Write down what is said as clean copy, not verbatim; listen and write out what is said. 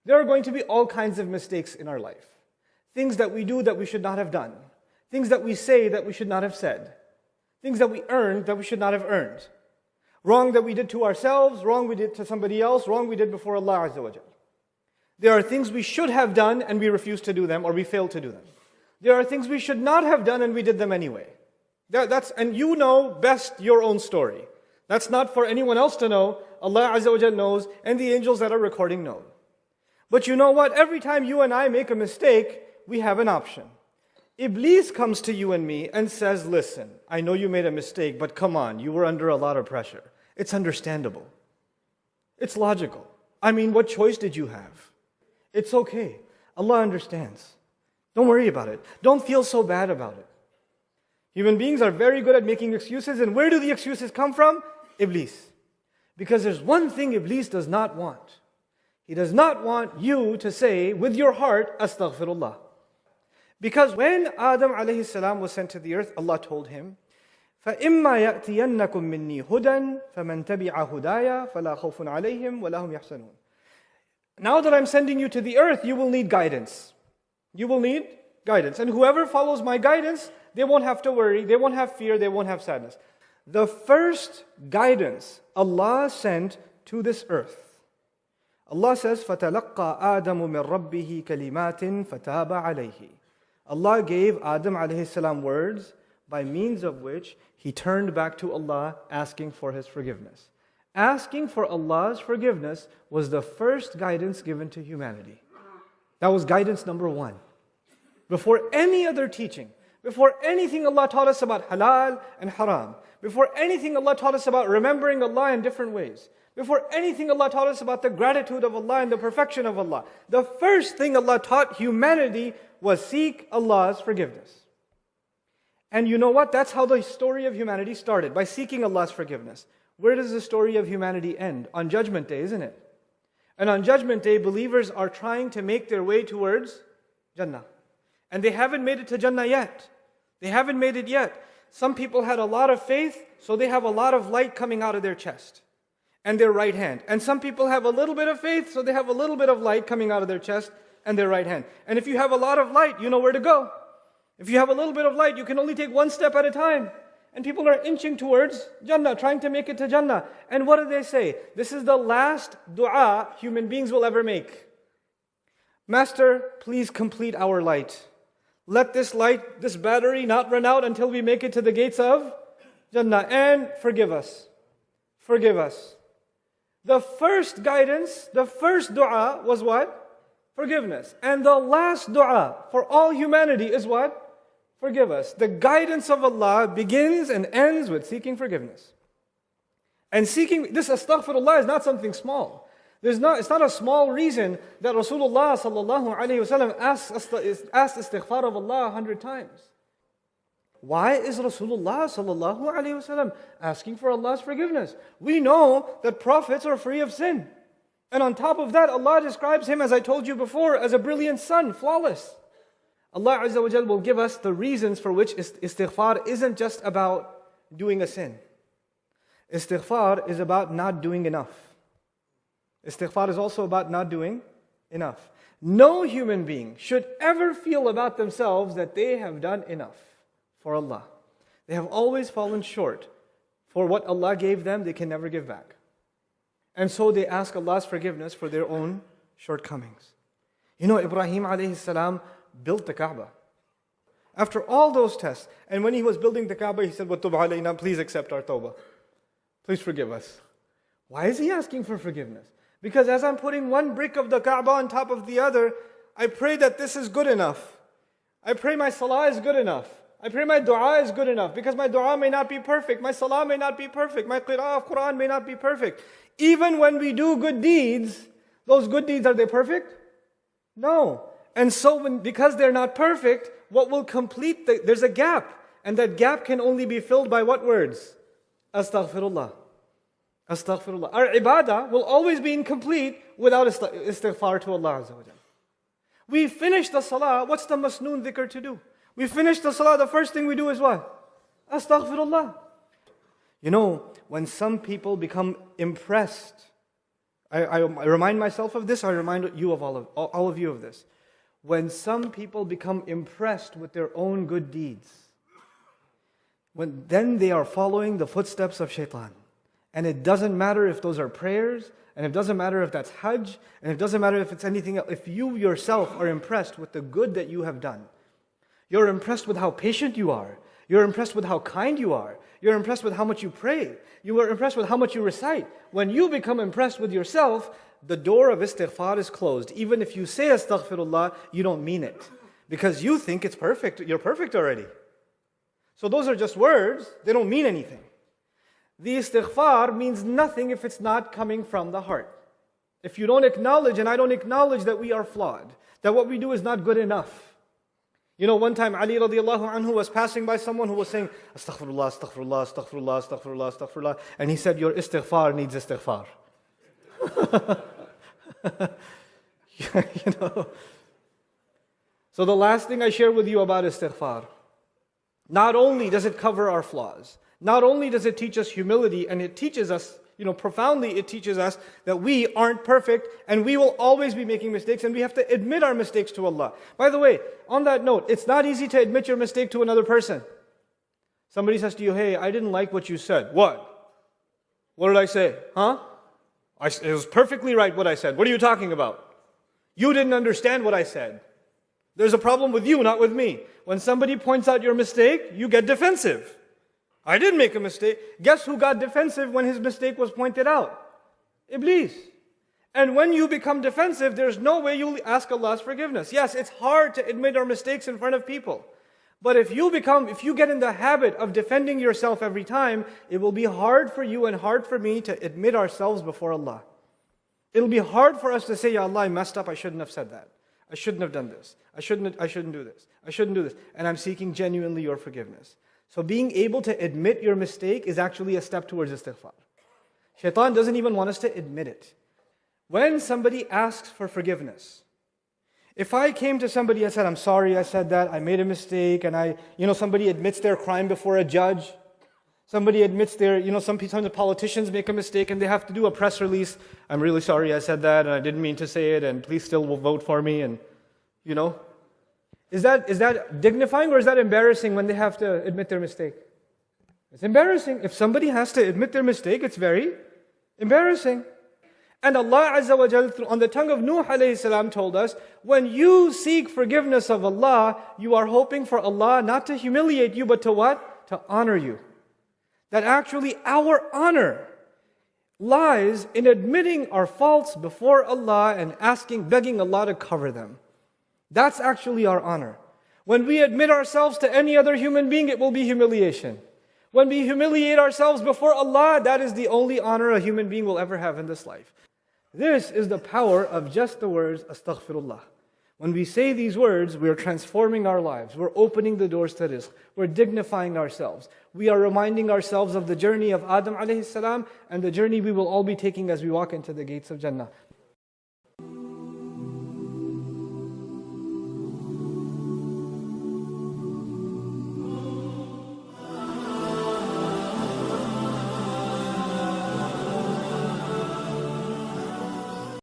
There are going to be all kinds of mistakes in our life. Things that we do that we should not have done. Things that we say that we should not have said. Things that we earned that we should not have earned. Wrong that we did to ourselves, wrong we did to somebody else, wrong we did before Allah Azza wa Jal. There are things we should have done and we refused to do them, or we failed to do them. There are things we should not have done and we did them anyway. And you know best your own story. That's not for anyone else to know. Allah Azza wa Jal knows, and the angels that are recording know. But you know what? Every time you and I make a mistake, we have an option. Iblis comes to you and me and says, listen, I know you made a mistake, but come on, you were under a lot of pressure. It's understandable. It's logical. I mean, what choice did you have? It's okay. Allah understands. Don't worry about it. Don't feel so bad about it. Human beings are very good at making excuses, and where do the excuses come from? Iblis. Because there's one thing Iblis does not want. He does not want you to say with your heart, Astaghfirullah. Because when Adam alayhi salam was sent to the earth, Allah told him, فَإِمَّا يَأْتِيَنَّكُم مِّنِّي هُدًى فَمَنْ تَبِعَ هُدَايَ فَلَا خَوْفٌ عَلَيْهِمْ وَلَا هُمْ يَحْزَنُونَ. Now that I'm sending you to the earth, you will need guidance. You will need guidance. And whoever follows my guidance, they won't have to worry, they won't have fear, they won't have sadness. The first guidance Allah sent to this earth, Allah says, فَتَلَقَّى آدَمُ مِنْ رَبِّهِ كَلِمَاتٍ فَتَابَ عَلَيْهِ. Allah gave Adam alayhi salam words by means of which he turned back to Allah asking for His forgiveness. Asking for Allah's forgiveness was the first guidance given to humanity. That was guidance number one. Before any other teaching, before anything Allah taught us about halal and haram, before anything Allah taught us about remembering Allah in different ways, before anything Allah taught us about the gratitude of Allah and the perfection of Allah, the first thing Allah taught humanity was seek Allah's forgiveness. And you know what? That's how the story of humanity started, by seeking Allah's forgiveness. Where does the story of humanity end? On Judgment Day, isn't it? And on Judgment Day, believers are trying to make their way towards Jannah. And they haven't made it to Jannah yet. They haven't made it yet. Some people had a lot of faith, so they have a lot of light coming out of their chest and their right hand. And some people have a little bit of faith, so they have a little bit of light coming out of their chest and their right hand. And if you have a lot of light, you know where to go. If you have a little bit of light, you can only take one step at a time. And people are inching towards Jannah, trying to make it to Jannah. And what do they say? This is the last dua human beings will ever make. Master, please complete our light. Let this light, this battery not run out until we make it to the gates of Jannah. And forgive us. Forgive us. The first guidance, the first dua was what? Forgiveness. And the last dua for all humanity is what? Forgive us. The guidance of Allah begins and ends with seeking forgiveness. And seeking, this astaghfirullah is not something small. It's not a small reason that Rasulullah sallallahu alayhi wasallam asked istighfar of Allah 100 times. Why is Rasulullah sallallahu alayhi wasallam asking for Allah's forgiveness? We know that prophets are free of sin. And on top of that, Allah describes him, as I told you before, as a brilliant sun, flawless. Allah Azza wa Jal will give us the reasons for which istighfar isn't just about doing a sin. Istighfar is about not doing enough. Istighfar is also about not doing enough. No human being should ever feel about themselves that they have done enough for Allah. They have always fallen short. For what Allah gave them, they can never give back. And so they ask Allah's forgiveness for their own shortcomings. You know, Ibrahim alayhi salam built the Kaaba. After all those tests, and when he was building the Kaaba, he said, وَتُبْ عَلَيْنَا, please accept our tawbah. Please forgive us. Why is he asking for forgiveness? Because as I'm putting one brick of the Kaaba on top of the other, I pray that this is good enough. I pray my salah is good enough. I pray my dua is good enough. Because my dua may not be perfect. My salah may not be perfect. My qira'ah of Qur'an may not be perfect. Even when we do good deeds, those good deeds, are they perfect? No. And so because they're not perfect, what will complete, there's a gap. And that gap can only be filled by what words? Astaghfirullah. Astaghfirullah. Our ibadah will always be incomplete without istighfar to Allah Azza wa Jalla. We finish the salah, what's the masnoon dhikr to do? We finish the salah, the first thing we do is what? Astaghfirullah. You know, when some people become impressed, I remind myself of this, I remind you of all of you of this. When some people become impressed with their own good deeds, then they are following the footsteps of shaitan. And it doesn't matter if those are prayers, and it doesn't matter if that's Hajj, and it doesn't matter if it's anything else. If you yourself are impressed with the good that you have done, you're impressed with how patient you are, you're impressed with how kind you are, you're impressed with how much you pray, you are impressed with how much you recite. When you become impressed with yourself, the door of istighfar is closed. Even if you say astaghfirullah, you don't mean it. Because you think it's perfect, you're perfect already. So those are just words, they don't mean anything. The istighfar means nothing if it's not coming from the heart. If you don't acknowledge, and I don't acknowledge that we are flawed, that what we do is not good enough. You know, one time Ali radiallahu anhu was passing by someone who was saying, astaghfirullah, astaghfirullah, astaghfirullah, astaghfirullah, astaghfirullah. And he said, your istighfar needs istighfar. You know. So the last thing I share with you about istighfar, not only does it cover our flaws, not only does it teach us humility, and it teaches us, profoundly it teaches us that we aren't perfect and we will always be making mistakes and we have to admit our mistakes to Allah. By the way, on that note, it's not easy to admit your mistake to another person. Somebody says to you, hey, I didn't like what you said. What? What did I say? Huh? It was perfectly right what I said. What are you talking about? You didn't understand what I said. There's a problem with you, not with me. When somebody points out your mistake, you get defensive. I didn't make a mistake. Guess who got defensive when his mistake was pointed out? IBLIS. And when you become defensive, there's no way you'll ask Allah's forgiveness. Yes, it's hard to admit our mistakes in front of people. But if you get in the habit of defending yourself every time, it will be hard for you and hard for me to admit ourselves before Allah. It'll be hard for us to say, Ya Allah, I messed up, I shouldn't have said that. I shouldn't have done this. I shouldn't do this. I shouldn't do this. And I'm seeking genuinely your forgiveness. So being able to admit your mistake is actually a step towards istighfar. Shaitan doesn't even want us to admit it. When somebody asks for forgiveness, if I came to somebody and said, I'm sorry I said that, I made a mistake, and somebody admits their crime before a judge, somebody admits sometimes the politicians make a mistake and they have to do a press release, I'm really sorry I said that, and I didn't mean to say it, and please still vote for me, and Is that dignifying or is that embarrassing when they have to admit their mistake? It's embarrassing. If somebody has to admit their mistake, it's very embarrassing. And Allah Azza wa Jal, on the tongue of Nuh alayhi salam, told us, when you seek forgiveness of Allah, you are hoping for Allah not to humiliate you, but to what? To honor you. That actually our honor lies in admitting our faults before Allah and begging Allah to cover them. That's actually our honor. When we admit ourselves to any other human being, it will be humiliation. When we humiliate ourselves before Allah, that is the only honor a human being will ever have in this life. This is the power of just the words, astaghfirullah. When we say these words, we are transforming our lives. We're opening the doors to rizq. We're dignifying ourselves. We are reminding ourselves of the journey of Adam alayhi salam and the journey we will all be taking as we walk into the gates of Jannah.